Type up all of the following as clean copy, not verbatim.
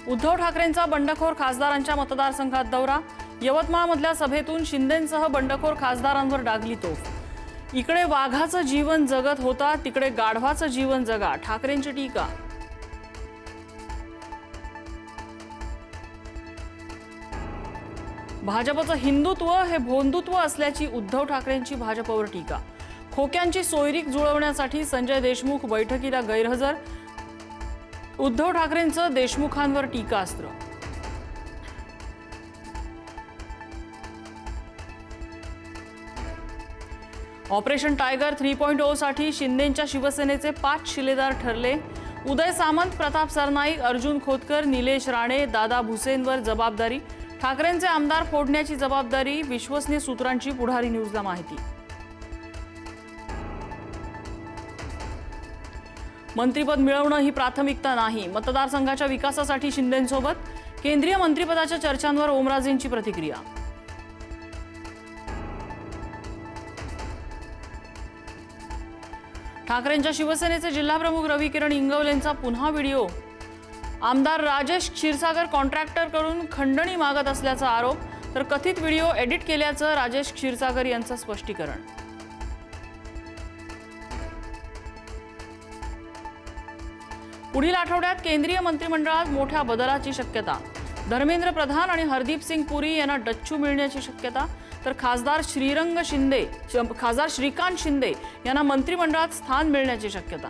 उद्धव ठाकरेंचा बंडखोर खासदारांच्या मतदारसंघात दौरा। यवतमाळमधल्या सभेतून शिंदेंसह बंडखोर खासदारांवर डागली तोफ। इकडे वाघाचं जीवन जगत होता, तिकडे गाढवाचं जीवन जगा, ठाकरेंची टीका। भाजपचं हिंदुत्व हे भोंदुत्व असल्याची उद्धव ठाकरेंची भाजपवर टीका। खोक्यांची सोयरीक जुळवण्यासाठी संजय देशमुख बैठकीला गैरहजर। उद्धव ठाकरेंचं देशमुखांवर टीकास्त्र। ऑपरेशन टायगर 3.0 साठी शिंदेंच्या शिवसेनेचे 5 शिलेदार ठरले। उदय सामंत, प्रताप सरनाईक, अर्जुन खोतकर, निलेश राणे, दादा भुसेंवर जबाबदारी। ठाकरेंचे आमदार फोडण्याची जबाबदारी, विश्वसनीय सूत्रांची पुढारी न्यूजला माहिती। मंत्रिपद मिळवणं ही प्राथमिकता नाही, मतदारसंघाच्या विकासासाठी शिंदेंसोबत। केंद्रीय मंत्रिपदाच्या चर्चांवर ओमराजेंची प्रतिक्रिया। ठाकरेंच्या शिवसेनेचे जिल्हाप्रमुख रविकिरण इंगवलेंचा पुन्हा व्हिडिओ। आमदार राजेश क्षीरसागर कॉन्ट्रॅक्टरकडून खंडणी मागत असल्याचा आरोप, तर कथित व्हिडिओ एडिट केल्याचं राजेश क्षीरसागर यांचं स्पष्टीकरण। पुढील आठवड्यात केंद्रीय मंत्रिमंडळात मोठ्या बदलाची शक्यता। धर्मेंद्र प्रधान आणि हरदीप सिंग पुरी यांना डच्चू मिळण्याची शक्यता, तर खासदार श्रीकांत शिंदे यांना मंत्रिमंडळात स्थान मिळण्याची शक्यता।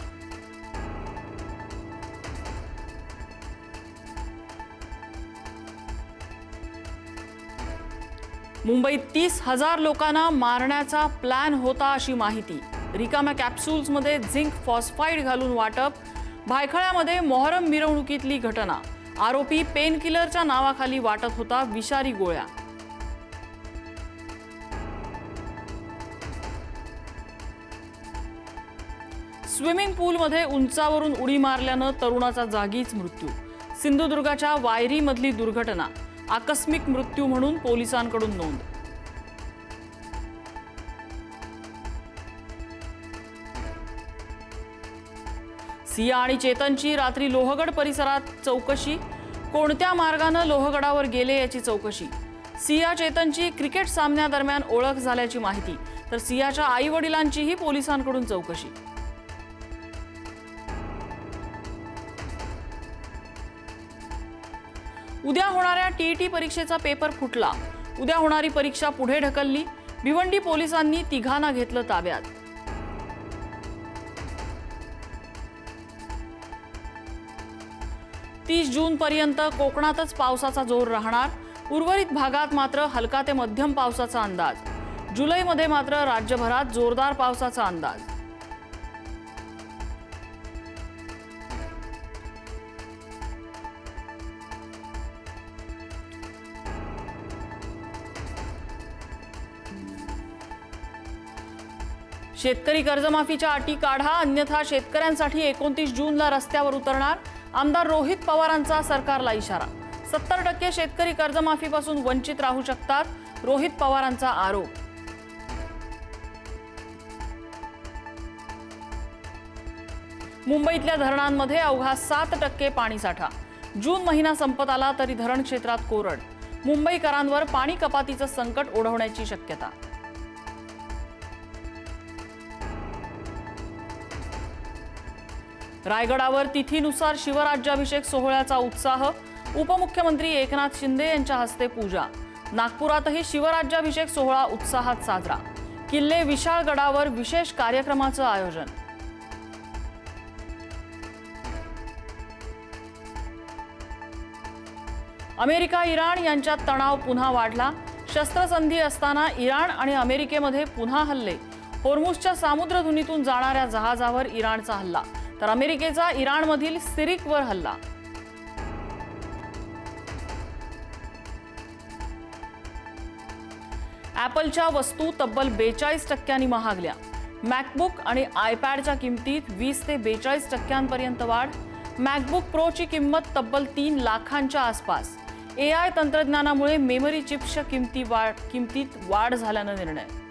मुंबईत 30,000 लोकांना मारण्याचा प्लॅन होता अशी माहिती। रिकाम्या कॅप्सूल्समध्ये झिंक फॉस्फाईड घालून वाटप। भायखळ्यामध्ये मोहरम मिरवणुकीतली घटना। आरोपी पेन किलरच्या नावाखाली वाटत होता विषारी गोळ्या। स्विमिंग पूलमध्ये उंचावरून उडी मारल्यानं तरुणाचा जागीच मृत्यू। सिंधुदुर्गाच्या वायरीमधली दुर्घटना, आकस्मिक मृत्यू म्हणून पोलिसांकडून नोंद। सिया आणि चेतनची रात्री लोहगड परिसरात चौकशी। कोणत्या मार्गाने लोहगडावर गेले याची चौकशी। सिया चेतनची क्रिकेट सामन्यादरम्यान ओळख झाल्याची माहिती, तर सियाच्या आई-वडिलांचीही पोलिसांकडून चौकशी। उद्या होणाऱ्या टीईटी परीक्षेचा पेपर फुटला। उद्या होणारी परीक्षा पुढे ढकलली। भिवंडी पोलिसांनी तिघांना घेतलं ताब्यात। 30 जून पर्यंत कोकणातच पावसाचा जोर राहणार। उर्वरित भागात मात्र हलका ते मध्यम पावसाचा अंदाज। जुलैमध्ये मात्र राज्यभरात जोरदार पावसाचा अंदाज। शेतकरी कर्जमाफीच्या अटी काढा, अन्यथा शेतकऱ्यांसाठी 29 जूनला रस्त्यावर उतरणार। आमदार रोहित पवारांचा सरकारला इशारा। 70% शेतकरी कर्जमाफीपासून वंचित राहू शकतात, रोहित पवारांचा आरोप। मुंबईतल्या धरणांमध्ये अवघा 7% पाणीसाठा। जून महिना संपत आला तरी धरण क्षेत्रात कोरड। मुंबईकरांवर पाणी कपातीचं संकट ओढवण्याची शक्यता। रायगडावर तिथीनुसार शिवराज्याभिषेक सोहळ्याचा उत्साह। उपमुख्यमंत्री एकनाथ शिंदे यांच्या हस्ते पूजा। नागपुरातही शिवराज्याभिषेक सोहळा उत्साहात साजरा। किल्ले विशाळगडावर विशेष कार्यक्रमाचं आयोजन। अमेरिका इराण यांच्यात तणाव पुन्हा वाढला। शस्त्रसंधी असताना इराण आणि अमेरिकेमध्ये पुन्हा हल्ले। होर्मुझच्या सामुद्रधुनीतून जाणाऱ्या जहाजावर इराणचा हल्ला, तर अमेरिकेचा इराणमधील सिरिकवर हल्ला। ॲपलच्या वस्तू तब्बल 42% महागल्या। मॅकबुक आणि आयपॅडच्या किमतीत 20 ते 42% वाढ। मॅकबुक प्रोची किंमत तब्बल 3 लाखांच्या आसपास। AI तंत्रज्ञानामुळे मेमरी चिप्सच्या किमतीत वाढ झाल्यानं निर्णय।